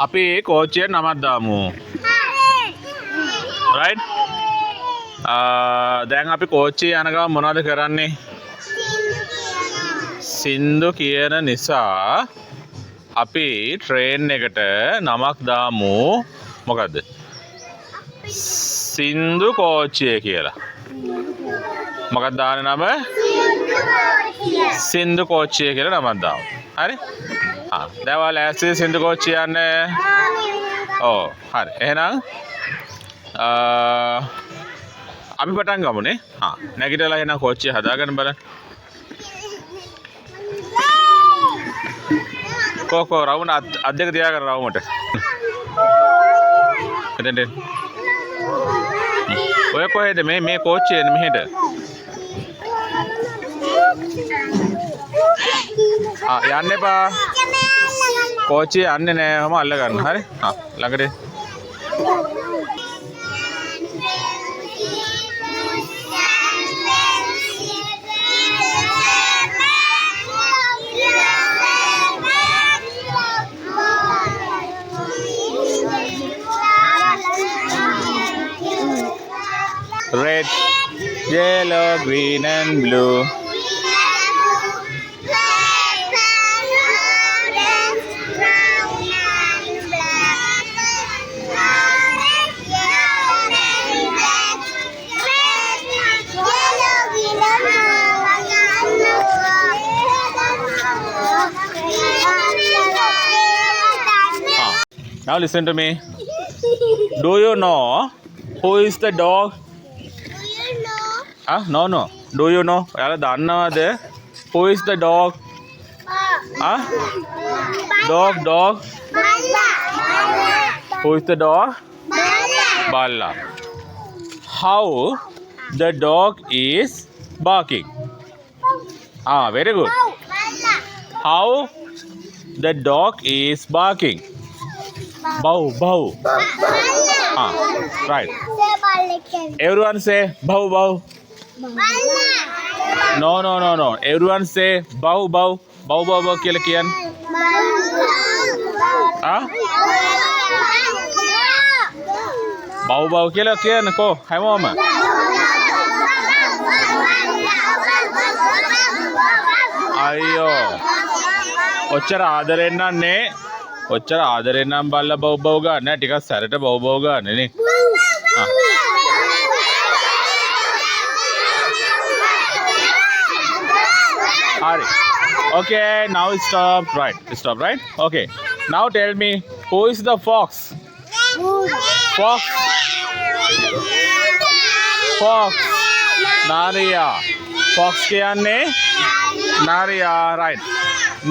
අපි කෝච්චියට නමක් දාමු. right? දැන් අපි කෝච්චිය යන ගමන් මොනවද කරන්නේ? සින්දු කියන නිසා අපි ට්‍රේන් එකට නමක් දාමු. මොකද්ද? සින්දු කෝච්චිය කියලා. මොකක්ද දාන්නේ නම? සින්දු කෝච්චිය කියලා නමක් දාමු. හරි? දැන් ඔයාලා ඇස්සේ සින්දු කෝච්චිය යන්නේ? ඔව්. හරි. එහෙනම් අපි පටන් ගමුනේ. නැගිටලා එහෙනම් කෝච්චිය හදාගන්න බලන්න. කොකෝ රවුම අත් දෙක තියාගන්න රවුමට. එතෙන්ට. ඔය කොහෙද මේ කෝච්චිය එන්නේ මෙහෙට? යන්න එපා. කෝච්චිය යන්නේ නෑ. ඔහම අල්ල ගන්න. හරි? ළඟට. Red, yellow, green and blue. Now listen to me. Do you know who is the dog? No. Do you know? ඔයාලා දන්නවද? Who is the dog? Dog. Who is the dog? Balla. How the dog is barking? Very good. How the dog is barking? Bow. Right. Everyone say bow. No. Everyone say bow. Bow කියලා කියන්නේ. Bow කියලා කියන්නකෝ හැමෝම. අයියෝ. ඔච්චර ආදරෙන් නන්නේ. ඔච්චර ආදරෙන් නම් බල්ලා බව් ගන්න නෑ. ටිකක් සැරට බව් ගන්න නේ. Hurry. Okay, now stop. Right. Okay. Now tell me, who is the fox? Fox. Naria. Fox kiyanne? Naria. Right.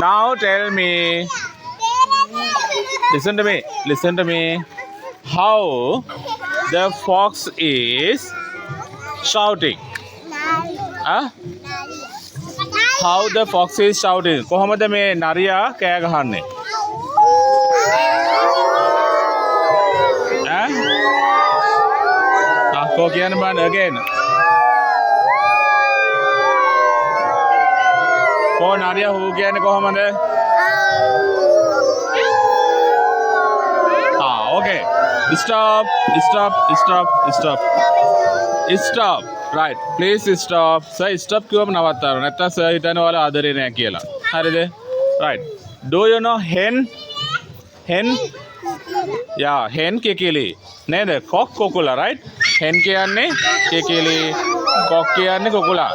Now tell me. Listen to me. How the fox is shouting? How the fox is shouting? කොහොමද මේ නරියා කෑ ගහන්නේ? කෝ කියන්න බෑ again. කෝ නරියා හූ කියන්නේ කොහොමද? Okay. Stop. Right. Please stop. Sir, stop කිව්වම නවත්තන්න. නැත්තම් සර් හිතන්නේ ඔයාලා ආදරේ නෑ කියලා. හරිද? Right. Do you know hen? Yeah, hen කෙකිලි. නේද? cock කොකුලා, right? hen කියන්නේ කෙකිලි. cock කියන්නේ කොකුලා.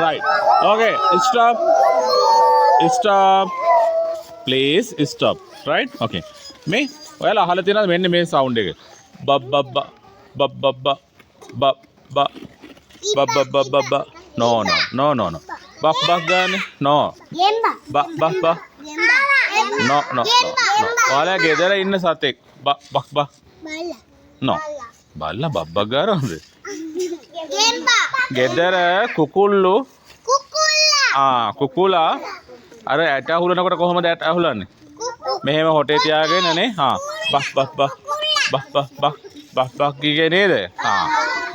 Right. Okay. Stop. Please stop. Right? Okay. මේ ඔයාලා අහලා තියෙනවද මෙන්න මේ සවුන්ඩ් එක? බබ්. No. බක් ගන්න. No. බක්. No. ඔයාලා ගෙදර ඉන්න සතෙක්. බක්. No. බල්ලා බබ්බක් ගන්නවද? ගෙදර කුකුල්ලු. කුකුලා අර ඇට අහුලනකොට කොහොමද ඇට අහුලන්නේ? මෙහෙම හොටේ තියාගෙන නේ. බක් කියේ නේද?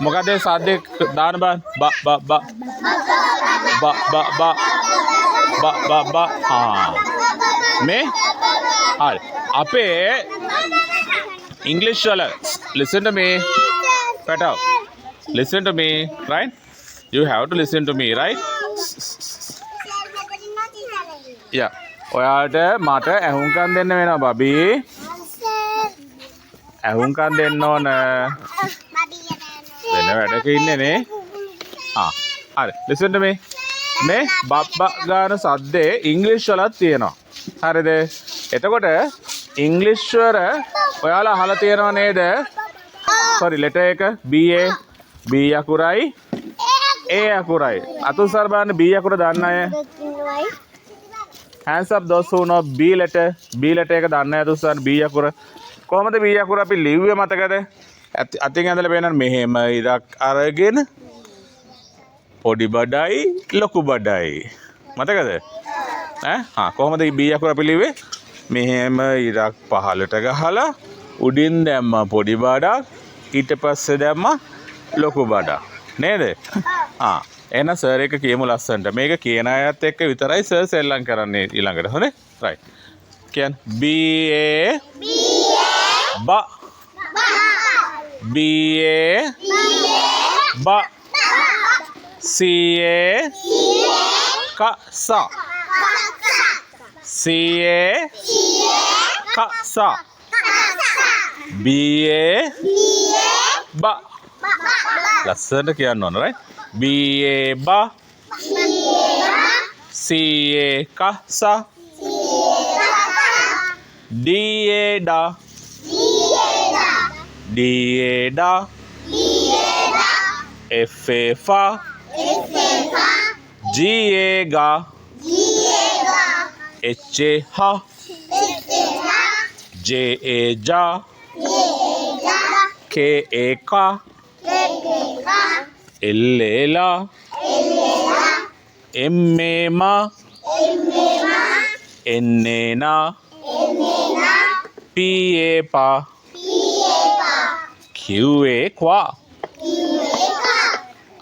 මොකද සද්දේ දාන්න බෑ. බ මේ හරි. අපේ English වල listen to me. Petav. Listen to me, right? You have to listen to me, right? Yeah. ඔයාට මට ඇහුම්කන් දෙන්න වෙනවා බබි. ඇහුම්කන් දෙන්න ඕන. වෙන වැඩක ඉන්නේ නේ. හරි. Listen to me. මේ බබ්බා ගාන සද්දේ ඉංග්‍රීසි වලත් තියෙනවා. හරිද? එතකොට ඉංග්‍රීසි වල ඔයාලා අහලා තියෙනව නේද? sorry letter එක B අකුරයි A අකුරයි. අතුසාර බලන්න B අකුර දන්න අය. hands up those who know B letter එක දන්න අය අතුසාර B අකුර. කොහොමද B අකුර අපි ලිව්වේ මතකද? අතින් ඇඳලා පේනවනේ මෙහෙම ඉරක් අරගෙන පොඩි බඩයි ලොකු බඩයි. මතකද? කොහොමද B අකුර අපි ලිව්වේ? මෙහෙම ඉරක් පහලට ගහලා උඩින් දැම්ම පොඩි බඩක් ඊට පස්සේ දැම්ම ලොකු බඩක්. නේද? එහෙනම් සර් එක කියමු ලස්සනට. මේක කියන අයත් එක්ක විතරයි සර් සෙල්ලම් කරන්නේ ඊළඟට. හොඳේ? right. කියන්න B A B B A B C A K sa C A K sa B A B ලස්සනට කියන්න ඕන right B A B C A K sa D A da D A da F A fa G A ga H A ha J A ja K A ka L A la M A ma N A na P A pa Q A qua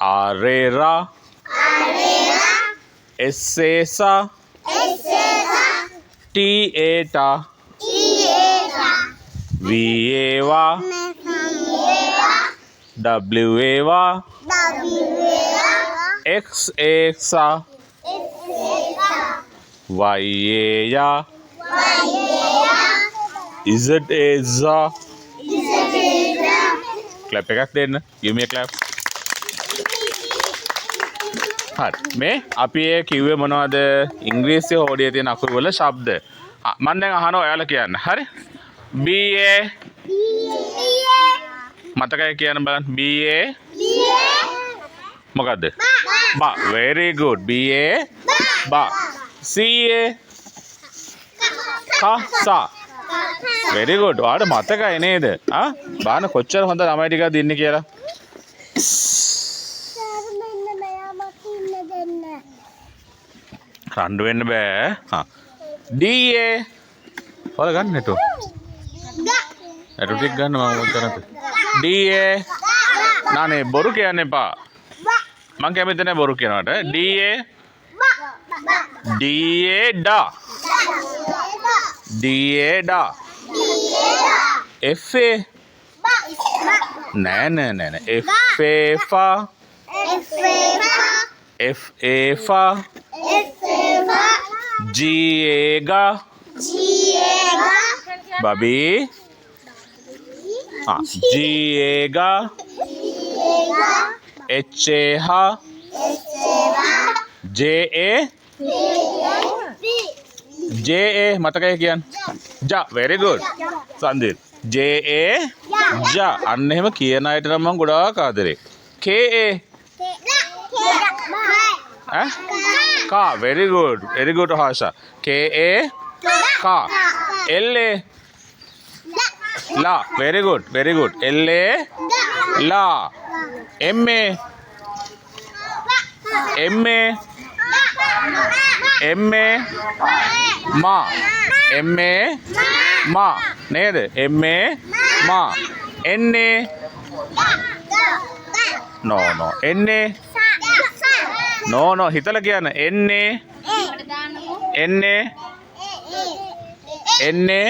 R A ra S A sa T A ta V A va W A va X A sa Y A ya Z A za clap එකක් දෙන්න. give me a clap. හරි. මේ අපි ඒ කිව්වේ මොනවද? ඉංග්‍රීසි හෝඩියේ තියෙන අකුරු වල ශබ්ද. මම දැන් අහනවා ඔයාලා කියන්න. හරි? B A මතකයි කියන්න බලන්න. B A මොකද්ද? ba. very good. B A ba. C A ka sa. very good. ඔයාලට මතකයි නේද? බලන්න කොච්චර හොඳ ළමයි ටිකක් දින්නේ කියලා. රණ්ඩු වෙන්න බෑ. D A ඔයාලා ගන්න නේටෝ. නේටෝ ටික ගන්න මම උත්තරත්. D A නානේ බොරු කියන්න එපා. මං කැමති නැහැ බොරු කියනවට. D A da D A da F A නෑ F A fa F A fa G A ga babi G A ga H A ha J A J A මතකයි කියන්න. ja very good. සන්දිත් J A ja අන්න එහෙම කියන අයට නම් මම ගොඩාක් ආදරේ. K A ka very good Hasha. K A ka L A la very good L A la M A ma ma නේද? M A ma N A no no එන්නේ no no හිතලා කියන්න එන්නේ එන්නේ එන්නේ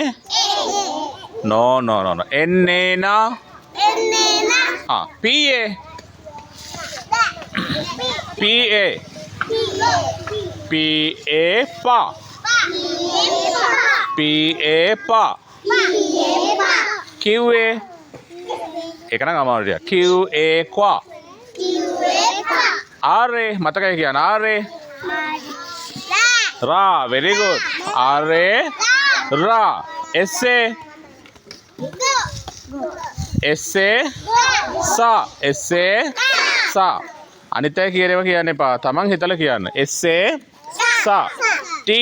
no no no no එන්නේ නා ah pa pa pa qa ඒක නම් අමාරුයි qa qua ra මතකයි කියන්න ra ra very good ra ra sa sa sa sa sa අනිත් අය කියන ඒවා කියන්න එපා තමන් හිතලා කියන්න sa sa ta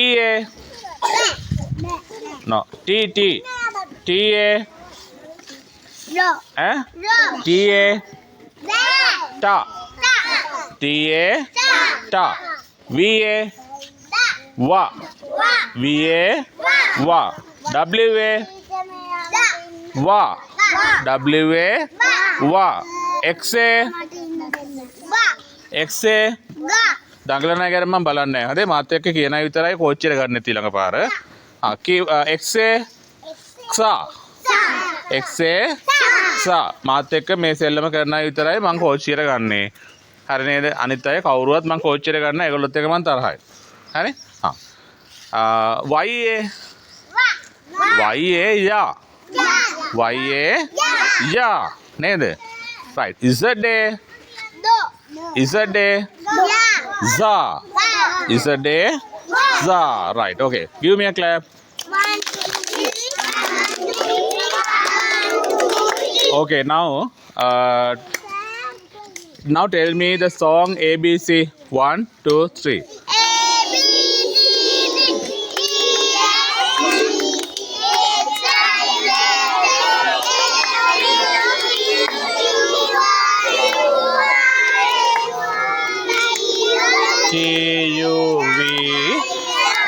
no t t ta eh ta ta ta va wa va wa wa wa xa xa දඟලන අය ගැන මම බලන්නේ නැහැ. හරි මාත් එක්ක කියන අය විතරයි කෝච්චි එක ගන්න ඊළඟ පාර. xa xa xa xa මාත් එක්ක මේ සෙල්ලම කරන අය විතරයි මම කෝච්චි එක ගන්නේ. හරි නේද? අනිත් අය කවුරුවත් මම කෝච්චි එක ගන්න ඒගොල්ලොත් එක්ක මම තරහයි. හරි? ya ya නේද? right is a day za is a day za right okay give me a clap okay now tell me the song abc 1 2 3 T-U-V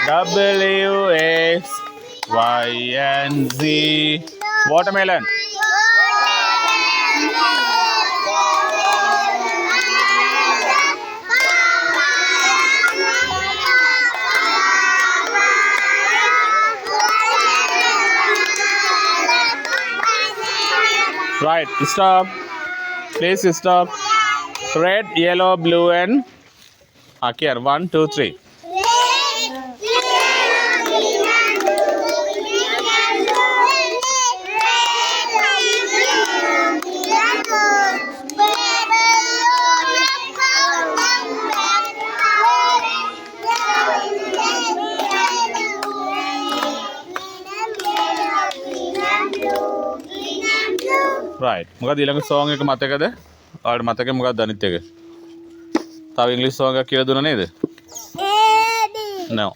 W-X-Y-N-Z watermelon right stop please stop red yellow blue and here 1 2 3 right මොකද ඊළඟ song එක මතකද? ඔයාලට මතකද මොකක්ද අනිත් එක? තව ඉංග්‍රීසි song එකක් කියලා දුන්නා නේද? no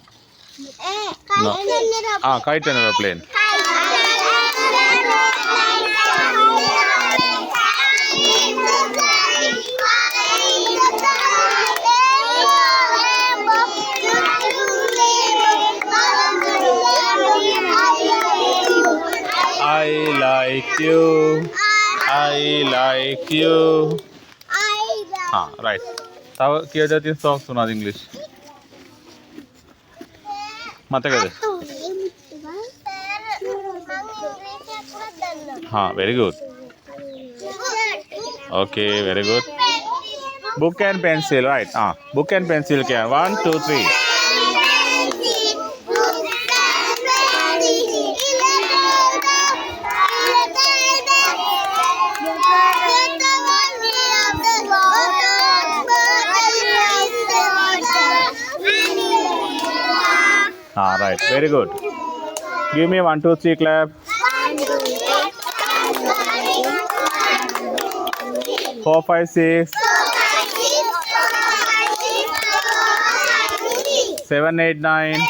no kite and aeroplane I like you right තව කීයද තියෙන songs උනාද ඉංග්‍රීසි මතකද very good okay very good book and pencil right book and pencil क्या 1 2 3 right very good give me 1 2 3 clap 4 5 6 7 8 9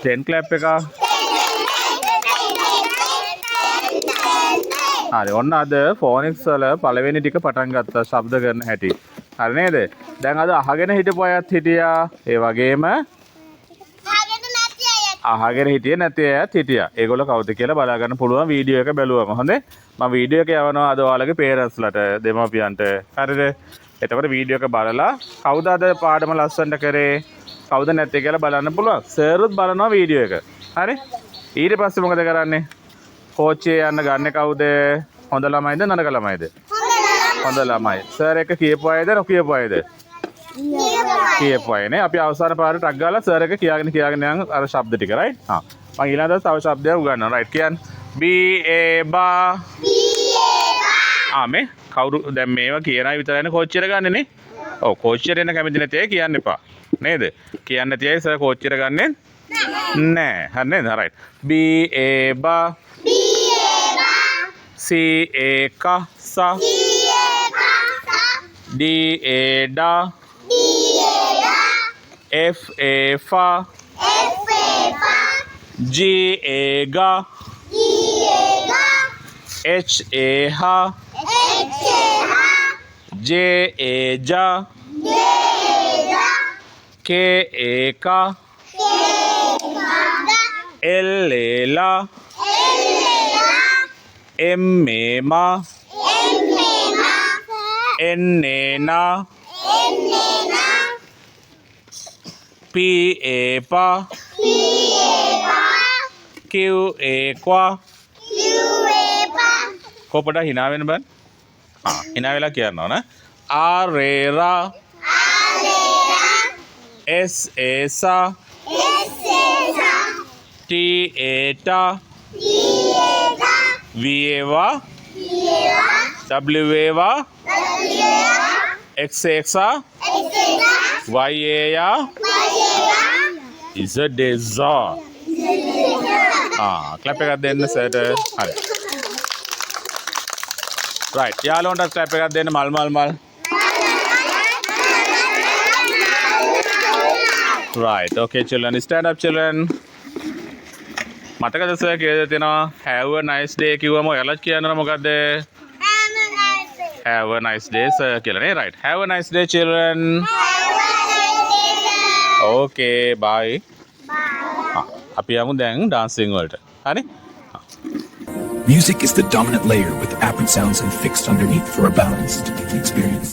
10 clap එක හරි ඔන්න අද ෆෝනික්ස් වල පළවෙනි ටික පටන් ගත්තා ශබ්ද කරන හැටි හරි නේද දැන් අද අහගෙන හිටපු අයත් හිටියා ඒ වගේම අහගෙන නැති අයත් අහගෙන හිටියේ නැති අයත් හිටියා. ඒගොල්ලෝ කවුද කියලා බලා ගන්න පුළුවන් වීඩියෝ එක බැලුවම. හොඳේ. මම වීඩියෝ එක යවනවා අද ඔයාලගේ පේරන්ට්ස්ලට දෙමාපියන්ට. හරිද? එතකොට වීඩියෝ එක බලලා කවුද අද පාඩම ලස්සනට කරේ? කවුද නැත්තේ කියලා බලන්න පුළුවන්. සර්වත් බලනවා වීඩියෝ එක. හරි? ඊට පස්සේ මොකද කරන්නේ? කෝච්චියේ යන්න ගන්නේ කවුද? හොඳ ළමයිද නරක ළමයිද? හොඳ ළමයි. සර් එක කියපු අයද නොකියපු අයද? කියපු අයනේ. අපි අවසාන පාරට ටක් ගාලා සර් එක කියාගෙන යන අර ශබ්ද ටික රයිට්. හා. මම ඊළඟ දවස් තව ශබ්දයක් උගන්වනවා රයිට් කියන්න. B A බා මේ කවුරු දැන් මේවා කියන අය විතරයිනේ කෝච්චියට ගන්නෙ නේ. ඔව් කෝච්චියට එන්න කැමති නැති අය කියන්න එපා. නේද? කියන්න නැති අය සර් කෝච්චියට ගන්නෙ නෑ. හරි නේද? රයිට්. B A බා C A ක ස D A da F A far G A ගා H A හා J A જા K A કા L A લા M A મા N A ના P A પા Q A ક્વા කොපඩ hina වෙන බං hina වෙලා කියනවා නේ R A ರಾ S A සා T A ટા V A වා W A වා X A සා Y A යා Z A සා ක්ලැප් එකක් දෙන්න සර්ට හරි රයිට් යාළුවන්ට ක්ලැප් එකක් දෙන්න මල් right okay children stand up children මතකද සර් කියලා තියෙනවා have a nice day කිව්වම ඔයාලත් කියනවා මොකද්ද have a nice day sir කියලා නේ right have a nice day children okay bye අපි යමු දැන් dancing වලට හරි Music is the dominant layer with apparent sounds and fixed underneath for a balanced experience.